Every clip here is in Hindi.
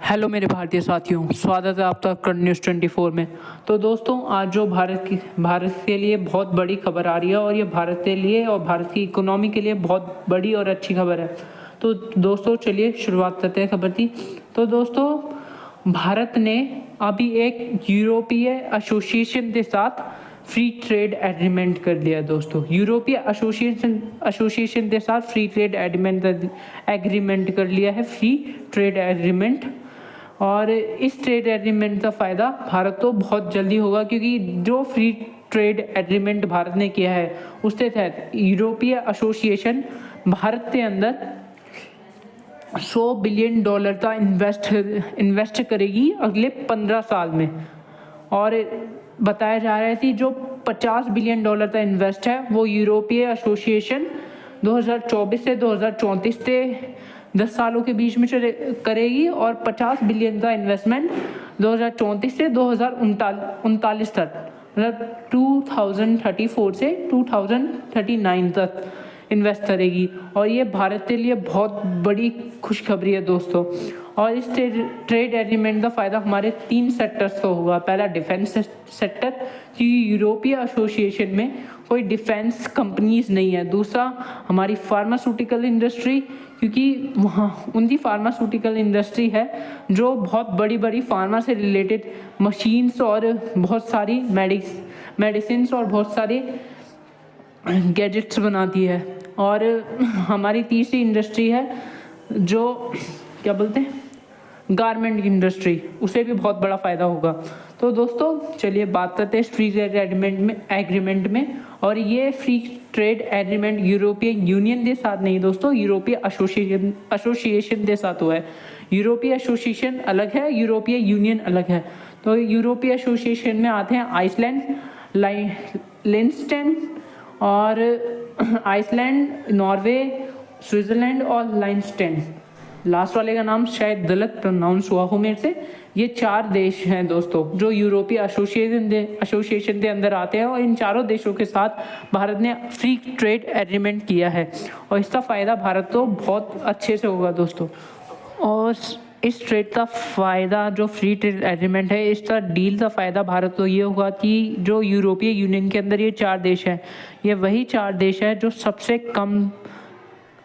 हेलो मेरे भारतीय साथियों, स्वागत है आपका करंट न्यूज़ 24 में। तो दोस्तों, आज जो भारत के लिए बहुत बड़ी खबर आ रही है और ये भारत के लिए और भारत की इकोनॉमी के लिए बहुत बड़ी और अच्छी खबर है। तो दोस्तों चलिए शुरुआत करते हैं खबर की। तो दोस्तों, भारत ने अभी एक यूरोपीय एसोसिएशन के साथ फ्री ट्रेड एग्रीमेंट कर लिया। दोस्तों, यूरोपीय एसोसिएशन के साथ फ्री ट्रेड एग्रीमेंट कर लिया है, फ्री ट्रेड एग्रीमेंट। और इस ट्रेड एग्रीमेंट का फ़ायदा भारत को बहुत जल्दी होगा, क्योंकि जो फ्री ट्रेड एग्रीमेंट भारत ने किया है उसके तहत यूरोपीय एसोसिएशन भारत के अंदर $100 बिलियन का इन्वेस्ट करेगी अगले 15 साल में। और बताया जा रहा है कि जो $50 बिलियन का इन्वेस्ट है वो यूरोपीय एसोसिएशन 2024 से 2034 के 10 सालों के बीच में करेगी, और 50 बिलियन का इन्वेस्टमेंट 2034 से 2039 तक, मतलब 2034 से 2039 तक इन्वेस्ट करेगी। और ये भारत के लिए बहुत बड़ी खुशखबरी है दोस्तों। और इस ट्रेड एग्रीमेंट का फ़ायदा हमारे 3 सेक्टर्स को होगा। पहला डिफेंस सेक्टर, कि यूरोपीय एसोसिएशन में कोई डिफेंस कंपनीज नहीं है। दूसरा, हमारी फार्मास्यूटिकल इंडस्ट्री, क्योंकि वहाँ उनकी फार्मास्यूटिकल इंडस्ट्री है जो बहुत बड़ी बड़ी फार्मा से रिलेटेड मशीन्स और बहुत सारी मेडिसिन और बहुत सारी गैजेट्स बनाती है। और हमारी तीसरी इंडस्ट्री है जो क्या बोलते हैं, गारमेंट इंडस्ट्री, उसे भी बहुत बड़ा फ़ायदा होगा। तो दोस्तों चलिए बात करते हैं फ्री ट्रेड एग्रीमेंट में। और ये free trade agreement European union के साथ नहीं दोस्तों, यूरोपीय एसोसिएशन के साथ हुआ है। यूरोपीय एसोसिएशन अलग है, यूरोपीय यूनियन अलग है। तो यूरोपीय एसोसिएशन में आते हैं आइसलैंड, लिechtenstein और आइसलैंड, नॉर्वे, स्विट्ज़रलैंड और लाइechtenstein। लास्ट वाले का नाम शायद गलत प्रोनाउंस हुआ हो मेरे से। ये 4 देश हैं दोस्तों जो यूरोपीय एसोसिएशन के अंदर आते हैं, और इन चारों देशों के साथ भारत ने फ्री ट्रेड एग्रीमेंट किया है, और इसका फ़ायदा भारत को बहुत अच्छे से होगा दोस्तों। और इस ट्रेड का फ़ायदा, जो फ्री ट्रेड एग्रीमेंट है, इसका डील का फ़ायदा भारत को ये होगा कि जो यूरोपीय यूनियन के अंदर ये 4 देश हैं, ये वही 4 देश हैं जो सबसे कम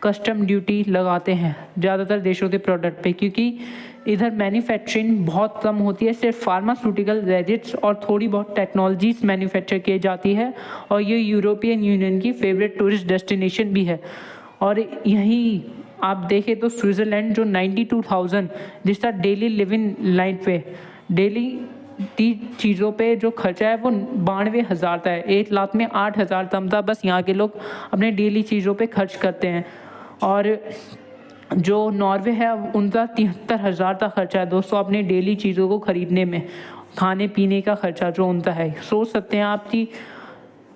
कस्टम ड्यूटी लगाते हैं ज़्यादातर देशों के प्रोडक्ट पे, क्योंकि इधर मैन्युफैक्चरिंग बहुत कम होती है। सिर्फ फार्मास्यूटिकल गैजेट्स और थोड़ी बहुत टेक्नोलॉजीज मैन्युफैक्चर की जाती है, और ये यूरोपियन यूनियन की फेवरेट टूरिस्ट डेस्टिनेशन भी है। और यहीं आप देखें तो स्विट्ज़रलैंड जो 92,000 जिसका डेली लिविंग लाइन पे डेली चीज़ों पे जो खर्चा है वो 92,000 का है। 1 लाख में 8,000 तक बस यहाँ के लोग अपने डेली चीज़ों पे खर्च करते हैं। और जो नॉर्वे है उनका 73,000 का खर्चा है दोस्तों अपने डेली चीज़ों को ख़रीदने में, खाने पीने का खर्चा जो उनका है। सोच सकते हैं आप कि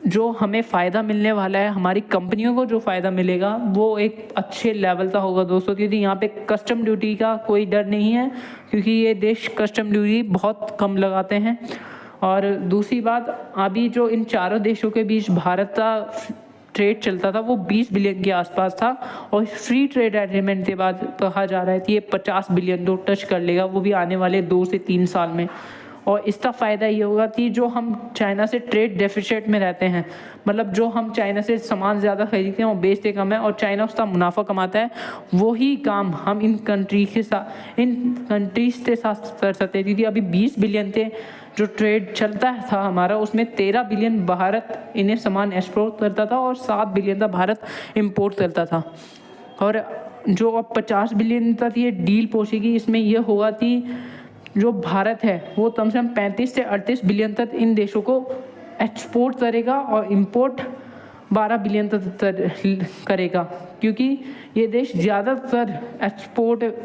जो हमें फ़ायदा मिलने वाला है, हमारी कंपनियों को जो फ़ायदा मिलेगा वो एक अच्छे लेवल का होगा दोस्तों, क्योंकि यहाँ पे कस्टम ड्यूटी का कोई डर नहीं है, क्योंकि ये देश कस्टम ड्यूटी बहुत कम लगाते हैं। और दूसरी बात, अभी जो इन चारों देशों के बीच भारत का ट्रेड चलता था वो 20 बिलियन के आसपास था, और फ्री ट्रेड एग्रीमेंट के बाद कहा जा रहा है कि ये 50 बिलियन तो टच कर लेगा, वो भी आने वाले 2 से 3 साल में। और इसका फ़ायदा ये होगा कि जो हम चाइना से ट्रेड डेफिसिट में रहते हैं, मतलब जो हम चाइना से सामान ज़्यादा खरीदते हैं और बेचते कम है और चाइना उसका मुनाफा कमाता है, वही काम हम इन कंट्रीज़ के साथ कर सकते हैं। क्योंकि अभी 20 बिलियन के जो ट्रेड चलता था हमारा, उसमें 13 बिलियन भारत इन्हें सामान एक्सपोर्ट करता था और 7 बिलियन का भारत इंपोर्ट करता था। और जो अब 50 बिलियन तक ये डील पहुँचेगी, इसमें यह होगा कि जो भारत है वो कम से कम 35 से 38 बिलियन तक इन देशों को एक्सपोर्ट करेगा और इंपोर्ट 12 बिलियन तक करेगा, क्योंकि ये देश ज़्यादातर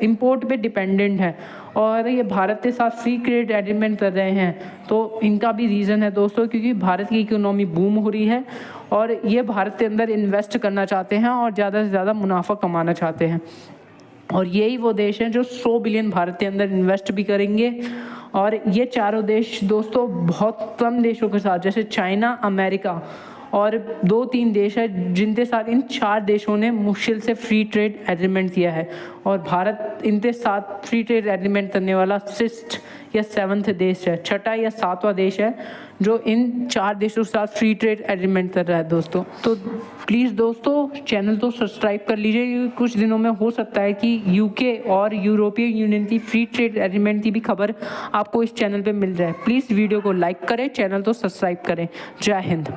इंपोर्ट पे डिपेंडेंट है। और ये भारत के साथ फ्री ट्रेड एग्रीमेंट कर रहे हैं, तो इनका भी रीज़न है दोस्तों, क्योंकि भारत की इकोनॉमी बूम हो रही है और ये भारत के अंदर इन्वेस्ट करना चाहते हैं और ज़्यादा से ज़्यादा मुनाफा कमाना चाहते हैं। और यही वो देश हैं जो 100 बिलियन भारत के अंदर इन्वेस्ट भी करेंगे। और ये चारों देश दोस्तों बहुत कम देशों के साथ, जैसे चाइना, अमेरिका और 2-3 देश है जिनके साथ इन 4 देशों ने मुश्किल से फ्री ट्रेड एग्रीमेंट किया है, और भारत इनके साथ फ्री ट्रेड एग्रीमेंट करने वाला 6th या 7th देश है, 6ठा या 7वां देश है जो इन 4 देशों के साथ फ्री ट्रेड एग्रीमेंट कर रहा है दोस्तों। तो प्लीज़ दोस्तों चैनल तो सब्सक्राइब कर लीजिए, कुछ दिनों में हो सकता है कि यूके और यूरोपियन यूनियन की फ्री ट्रेड एग्रीमेंट की भी खबर आपको इस चैनल पे मिल जाए। प्लीज़ वीडियो को लाइक करें, चैनल तो सब्सक्राइब करें। जय हिंद।